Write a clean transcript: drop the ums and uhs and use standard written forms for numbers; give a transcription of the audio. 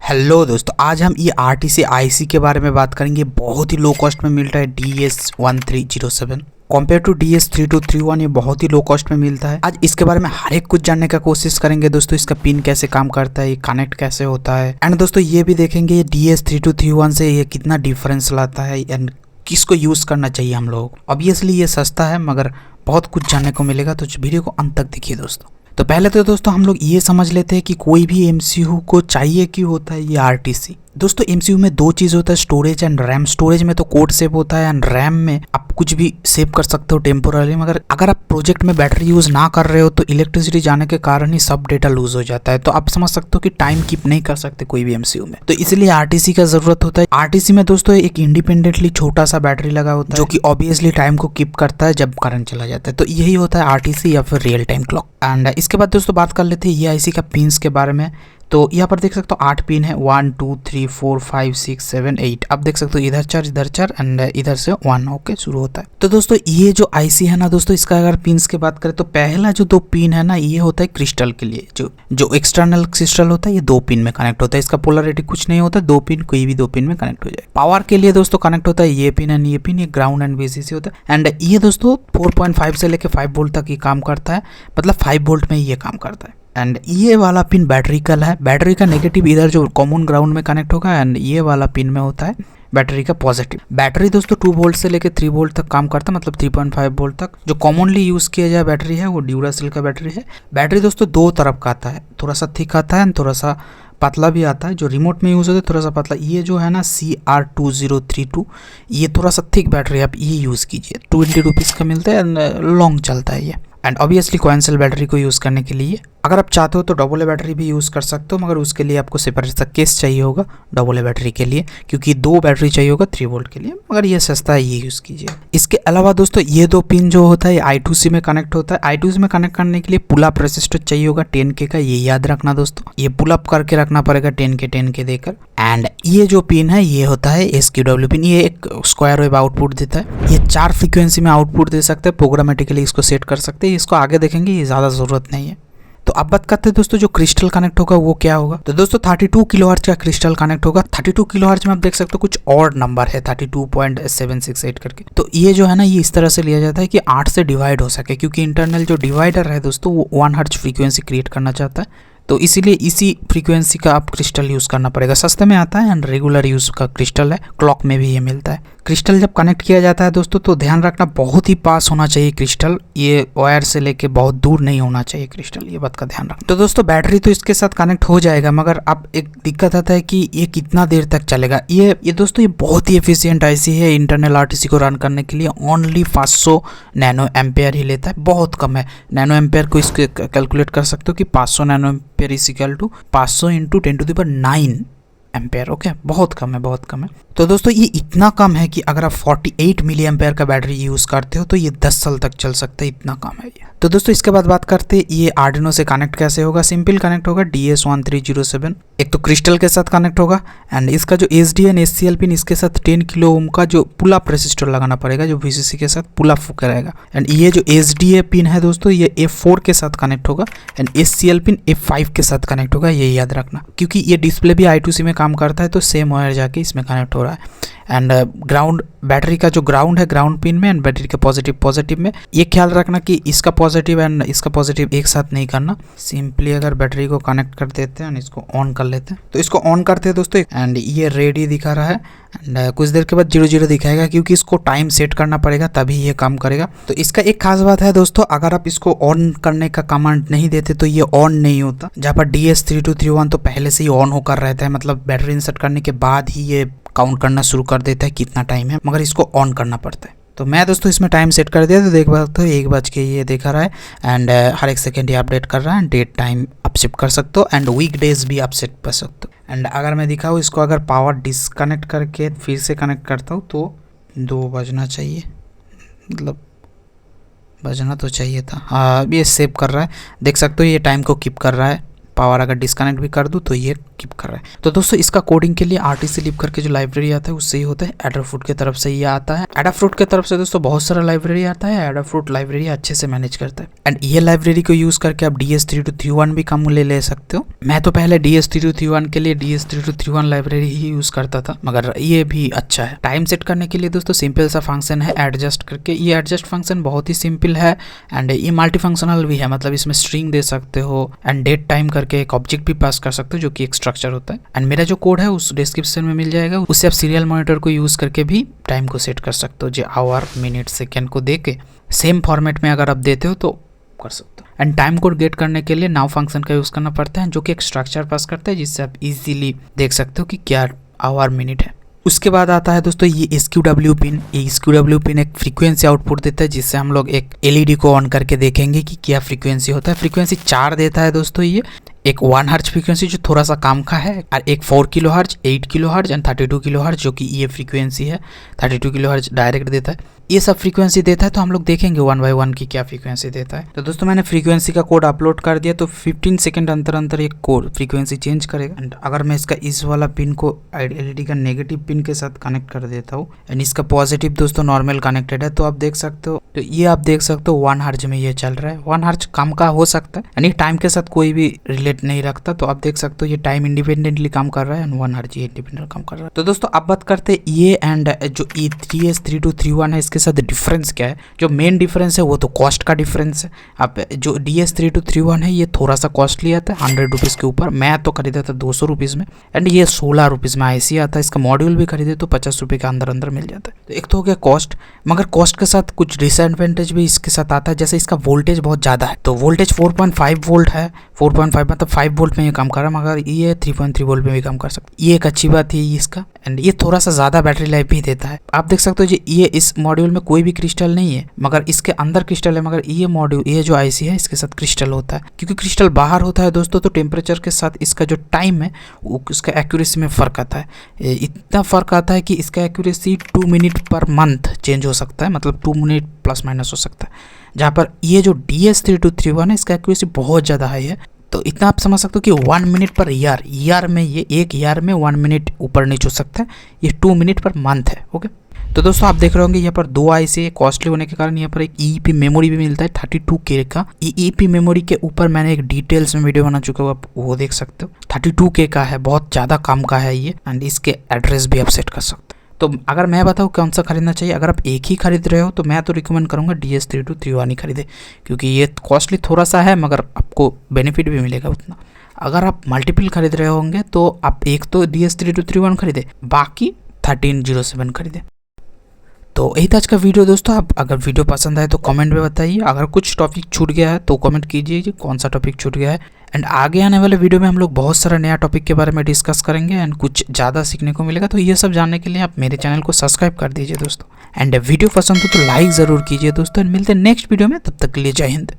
Hello दोस्तों, आज हम ये RTC IC के बारे में बात करेंगे। बहुत ही लो कॉस्ट में मिल रहा है DS1307 कंपेयर टू DS3231। ये बहुत ही लो कॉस्ट में मिलता है। आज इसके बारे में हर एक कुछ जानने का कोशिश करेंगे दोस्तों। इसका पिन कैसे काम करता है, ये कनेक्ट कैसे होता है, एंड दोस्तों ये भी देखेंगे DS3231 से ये कितना डिफरेंस लाता है एंड किसको यूज़ करना चाहिए हम लोगों को। ऑब्वियसली ये सस्ता है मगर बहुत कुछ जानने को मिलेगा, तो वीडियो को अंत तक देखिए दोस्तों। तो पहले तो दोस्तों हम लोग ये समझ लेते हैं कि कोई भी MCU को चाहिए क्यों होता है ये RTC। दोस्तों MCU में दो चीज़ होता है, स्टोरेज एंड रैम। स्टोरेज में तो कोड सेव होता है एंड रैम में आप कुछ भी सेव कर सकते हो टेम्पोरली, मगर अगर आप प्रोजेक्ट में बैटरी यूज़ ना कर रहे हो तो इलेक्ट्रिसिटी जाने के कारण ही सब डेटा लूज हो जाता है। तो आप समझ सकते हो कि टाइम कीप नहीं कर सकते कोई भी MCU में, तो इसलिए RTC का जरूरत होता है। RTC में दोस्तों एक इंडिपेंडेंटली छोटा सा बैटरी लगा होता है जो कि ऑब्वियसली टाइम को कीप करता है जब करंट चला जाता है। तो यही होता है RTC या फिर रियल टाइम क्लॉक। एंड इसके बाद दोस्तों बात कर लेते हैं ये IC का पिन्स के बारे में। तो यहाँ पर देख सकते हो 8 पिन है, 1 2 3 4 5 6 7 8। आप देख सकते हो इधर 4 एंड इधर से 1 ओके शुरू होता है। तो दोस्तों ये जो IC है ना दोस्तों, इसका अगर पिन्स की बात करें तो पहला जो 2 पिन है ना, ये होता है क्रिस्टल के लिए। जो एक्सटर्नल क्रिस्टल होता है ये 2 पिन में कनेक्ट होता है। इसका पोलरिटी कुछ नहीं होता, 2 पिन कोई भी 2 पिन में कनेक्ट हो जाए। पावर के लिए दोस्तों कनेक्ट होता है ये पिन एंड ये पिन, ये ग्राउंड एंड VCC होता है। एंड ये दोस्तों 4.5 से लेकर 5 वोल्ट तक ये काम करता है, मतलब 5 वोल्ट में ये काम करता है। एंड ये वाला पिन बैटरी का है। बैटरी का नेगेटिव इधर जो कॉमन ग्राउंड में कनेक्ट होगा एंड ये वाला पिन में होता है बैटरी का पॉजिटिव। बैटरी दोस्तों 2 वोल्ट से लेकर 3 वोल्ट तक काम करता है, मतलब 3.5 वोल्ट तक। जो कॉमनली यूज़ किया जाए बैटरी है वो ड्यूरासेल का बैटरी है। बैटरी दोस्तों 2 तरफ का आता है, थोड़ा सा थिक आता है एंड थोड़ा सा पतला भी आता है। जो रिमोट में यूज़ होता है थोड़ा सा पतला। ये जो है ना CR2032, ये थोड़ा सा थिक बैटरी, आप ये यूज़ कीजिए। 20 रुपीज़ का मिलता है एंड लॉन्ग चलता है ये। And obviously coin cell battery को यूज़ करने के लिए अगर आप चाहते हो तो डबल ए बैटरी भी यूज़ कर सकते हो, मगर उसके लिए आपको सेपरेट सा केस चाहिए होगा डबल ए बैटरी के लिए, क्योंकि 2 बैटरी चाहिए होगा 3 वोल्ट के लिए। मगर ये सस्ता है, ये यूज़ कीजिए। इसके अलावा दोस्तों ये 2 पिन जो होता है I2C में कनेक्ट होता है। I2C में कनेक्ट करने के लिए पुल अप रेसिस्टर चाहिए होगा 10K का, ये याद रखना दोस्तों। ये पुल अप करके रखना पड़ेगा 10K देकर। एंड ये जो पिन है ये होता है SQW पिन। ये एक स्क्वायर वेव आउटपुट देता है। ये 4 फ्रीक्वेंसी में आउटपुट दे सकते हैं, प्रोग्रामेटिकली इसको सेट कर सकते हैं। इसको आगे देखेंगे, ये ज़्यादा ज़रूरत नहीं है। तो अब बात करते हैं दोस्तों जो क्रिस्टल कनेक्ट होगा वो क्या होगा। तो दोस्तों 32 किलोहर्ट्ज का क्रिस्टल कनेक्ट होगा। 32 किलोहर्ट्ज में आप देख सकते हो कुछ और नंबर है 32.768 करके। तो ये जो है ना, ये इस तरह से लिया जाता है कि 8 से डिवाइड हो सके, क्योंकि इंटरनल जो डिवाइडर है दोस्तों वो 1 हर्ट्ज फ्रीक्वेंसी क्रिएट करना चाहता है। तो इसीलिए इसी फ्रीक्वेंसी का आप क्रिस्टल यूज़ करना पड़ेगा। सस्ते में आता है एंड रेगुलर यूज़ का क्रिस्टल है, क्लॉक में भी ये मिलता है। क्रिस्टल जब कनेक्ट किया जाता है दोस्तों तो ध्यान रखना बहुत ही पास होना चाहिए क्रिस्टल, ये वायर से लेके बहुत दूर नहीं होना चाहिए क्रिस्टल, ये बात का ध्यान रखना। तो दोस्तों बैटरी तो इसके साथ कनेक्ट हो जाएगा, मगर अब एक दिक्कत आता है कि ये कितना देर तक चलेगा। ये दोस्तों ये बहुत ही एफिशिएंट IC है। इंटरनल RTC को रन करने के लिए ओनली 500 नैनो एम्पेयर ही लेता है, बहुत कम है। नैनो एम्पेयर को इसके कैलकुलेट कर सकते हो कि 500 nano ampere is equal to 500 into 10⁹ ampere. Okay, बहुत कम है, बहुत कम है। तो दोस्तों ये इतना कम है कि अगर आप 48 मिली एम्पेयर का बैटरी यूज़ करते हो तो ये 10 साल तक चल सकता है, इतना कम है ये। तो दोस्तों इसके बाद बात करते हैं ये आर्डिनो से कनेक्ट कैसे होगा। सिंपल कनेक्ट होगा DS1307। एक तो क्रिस्टल के साथ कनेक्ट होगा एंड इसका जो SDN SCL पिन, इसके साथ 10 किलो ओम का जो पुल अप रेसिस्टर लगाना पड़ेगा, जो VCC के साथ पुल अप करेगा। एंड ये जो SDA पिन है दोस्तों ये F4 के साथ कनेक्ट होगा एंड SCL पिन F5 के साथ कनेक्ट होगा, ये याद रखना, क्योंकि ये डिस्प्ले भी I2C में काम करता है तो सेम वायर जाके इसमें कनेक्ट हो रहा है। एंड ग्राउंड, बैटरी का जो ग्राउंड है ग्राउंड पिन में एंड बैटरी का पॉजिटिव में। ये ख्याल रखना कि इसका पॉजिटिव एंड इसका पॉजिटिव एक साथ नहीं करना। सिंपली अगर बैटरी को कनेक्ट कर देते हैं एंड इसको ऑन कर लेते हैं, तो इसको ऑन करते हैं दोस्तों एंड ये रेडी दिखा रहा है एंड कुछ देर के बाद 0 दिखाएगा, क्योंकि इसको टाइम सेट करना पड़ेगा तभी ये काम करेगा। तो इसका एक खास बात है दोस्तों, अगर आप इसको ऑन करने का कमांड नहीं देते तो ये ऑन नहीं होता। जहाँ पर DS3231 तो पहले से ही ऑन होकर रहता है, मतलब बैटरी इंसर्ट करने के बाद ही ये काउंट करना शुरू कर देता है कितना टाइम है, मगर इसको ऑन करना पड़ता है। तो मैं दोस्तों इसमें टाइम सेट कर दिया, तो देख सकते हो 1 बज के ये दिखा रहा है एंड हर एक सेकेंड ये अपडेट कर रहा है। डेट टाइम आप शिफ्ट कर सकते हो एंड वीक डेज भी आप सेट कर सकते हो। एंड अगर मैं दिखाऊँ इसको, अगर पावर डिसकनेक्ट करके फिर से कनेक्ट करता हूँ तो 2 बजना चाहिए, मतलब बजना तो चाहिए था। हाँ, ये सेव कर रहा है, देख सकते हो ये टाइम को कीप कर रहा है पावर अगर डिस्कनेक्ट भी कर दूँ तो ये कीप कर रहा है। तो दोस्तों इसका कोडिंग के लिए RTC-lib करके जो लाइब्रेरी आता है उससे ही होता है। एडाफ्रूट की तरफ से ये आता है। एडाफ्रूट की तरफ से दोस्तों बहुत सारा लाइब्रेरी आता है। एडाफ्रूट लाइब्रेरी अच्छे से मैनेज करता है एंड ये लाइब्रेरी को यूज करके आप DS3231 भी काम ले सकते हो। मैं तो पहले DS3231 के लिए DS3231 लाइब्रेरी ही यूज करता था, मगर ये भी अच्छा है। टाइम सेट करने के लिए दोस्तों सिंपल सा फंक्शन है एडजस्ट करके। ये एडजस्ट फंक्शन बहुत ही सिंपल है एंड ये मल्टी फंक्शनल भी है, मतलब इसमें स्ट्रिंग दे सकते हो एंड डेट टाइम करके एक ऑब्जेक्ट भी पास कर सकते हो जो कि एक स्ट्रक्चर होता है। एंड मेरा जो कोड है उस डिस्क्रिप्शन में मिल जाएगा, उससे आप सीरियल मॉनिटर को यूज करके भी टाइम को सेट कर सकते हो, जो आवर मिनट सेकेंड को दे के सेम फॉर्मेट में अगर आप देते हो तो कर सकते हो। एंड टाइम कोड गेट करने के लिए नाउ फंक्शन का यूज करना पड़ता है जो कि एक स्ट्रक्चर पास करता है जिससे आप इजीली देख सकते हो कि क्या आवर मिनट है। उसके बाद आता है दोस्तों ये SQW पिन। ये SQW पिन एक फ्रीक्वेंसी आउटपुट देता है जिससे हम लोग एक LED को ऑन करके देखेंगे कि क्या फ्रीक्वेंसी होता है। फ्रीक्वेंसी 4 देता है दोस्तों, ये एक 1 हर्ट्ज फ्रीक्वेंसी जो थोड़ा सा काम का है, और एक 4 kilo hertz, 8 kilo hertz and 32 kilo hertz जो कि ये फ्रीक्वेंसी है। 32 किलो हर्ट्ज डायरेक्ट देता है, ये सब फ्रीक्वेंसी देता है। तो हम लोग देखेंगे 1 बाय 1 की क्या फ्रीक्वेंसी देता है। तो दोस्तों मैंने फ्रीक्वेंसी का कोड अपलोड कर दिया, तो 15 सेकंड अंतर एक कोड फ्रीक्वेंसी चेंज करेगा। एंड अगर मैं इसका इस वाला पिन को LED का नेगेटिव पिन के साथ कनेक्ट कर देता हूँ एंड इसका पॉजिटिव दोस्तों नॉर्मल कनेक्टेड है, तो आप देख सकते हो, तो ये आप देख सकते हो 1 हर्ट्ज में ये चल रहा है। 1 हर्ट्ज कम का हो सकता है, यानी टाइम के साथ कोई भी रिलेट नहीं रखता। तो आप देख सकते हो ये टाइम इंडिपेंडेंटली काम कर रहा है एंड 1 हर्ट्ज ये इंडिपेंडेंट काम कर रहा है। तो दोस्तों अब बात करते हैं ये एंड जो DS3231 है इसके साथ डिफरेंस क्या है। जो मेन डिफरेंस है वो तो कॉस्ट का डिफरेंस है। अब जो DS3231 है ये थोड़ा सा कॉस्टली आता है 100 रुपीज़ के ऊपर। मैं तो खरीदा था 200 रुपीज़ में एंड ये 16 रुपीज़ में IC आता है। इसका मॉड्यूल भी खरीदे तो 50 रुपये के अंदर मिल जाता है। तो एक तो हो गया कॉस्ट, मगर कॉस्ट के साथ कुछ डिसएडवांटेज भी इसके साथ आता है। जैसे इसका वोल्टेज बहुत ज़्यादा है, तो वोल्टेज 4.5 वोल्ट है। 4.5 मतलब 5 वोल्ट में ये काम कर रहा है, मगर ये 3.3 वोल्ट में भी काम कर सकता है। ये एक अच्छी बात है इसका। एंड ये थोड़ा सा ज़्यादा बैटरी लाइफ भी देता है। आप देख सकते हो जी ये इस मॉड्यूल में कोई भी क्रिस्टल नहीं है, मगर इसके अंदर क्रिस्टल है। मगर ये मॉड्यूल, ये जो IC है इसके साथ क्रिस्टल होता है। क्योंकि क्रिस्टल बाहर होता है दोस्तों, तो टेम्परेचर के साथ इसका जो टाइम है उसका एक्यूरेसी में फ़र्क आता है। इतना फ़र्क आता है कि इसका accuracy 2 minute per month change हो सकता है, मतलब 2 मिनट प्लस माइनस हो सकता है। जहाँ पर ये जो DS3231 है इसका एक्यूरेसी बहुत ज़्यादा हाई है। तो इतना आप समझ सकते हो कि 1 मिनट पर ईयर में ये एक ईयर में 1 मिनट ऊपर नीचे हो सकता है। ये 2 मिनट पर मंथ है। ओके, तो दोस्तों आप देख रहे होंगे यहाँ पर 2 IC कॉस्टली होने के कारण यहाँ पर एक EEP मेमोरी भी मिलता है 32K का। EEP मेमोरी के ऊपर मैंने एक डिटेल्स में वीडियो बना चुका हूँ, आप वो देख सकते हो। 32K का है, बहुत ज़्यादा काम का है ये एंड इसके एड्रेस भी आप सेट कर सकते हो। तो अगर मैं बताऊँ कौन सा खरीदना चाहिए, अगर आप एक ही खरीद रहे हो तो मैं तो रिकमेंड करूँगा DS3231 ही खरीदे, क्योंकि ये कॉस्टली थोड़ा सा है मगर आपको बेनिफिट भी मिलेगा उतना। अगर आप मल्टीपल खरीद रहे होंगे तो आप एक तो DS3231 खरीदे, बाकी 1307 खरीदे। तो यही था आज का वीडियो दोस्तों। आप अगर वीडियो पसंद आए तो कमेंट में बताइए। अगर कुछ टॉपिक छूट गया है तो कमेंट कीजिए कि कौन सा टॉपिक छूट गया है। एंड आगे आने वाले वीडियो में हम लोग बहुत सारा नया टॉपिक के बारे में डिस्कस करेंगे एंड कुछ ज़्यादा सीखने को मिलेगा। तो ये सब जानने के लिए आप मेरे चैनल को सब्सक्राइब कर दीजिए दोस्तों। एंड वीडियो पसंद हो तो लाइक ज़रूर कीजिए दोस्तों। मिलते हैं नेक्स्ट वीडियो में, तब तक के लिए जय हिंद।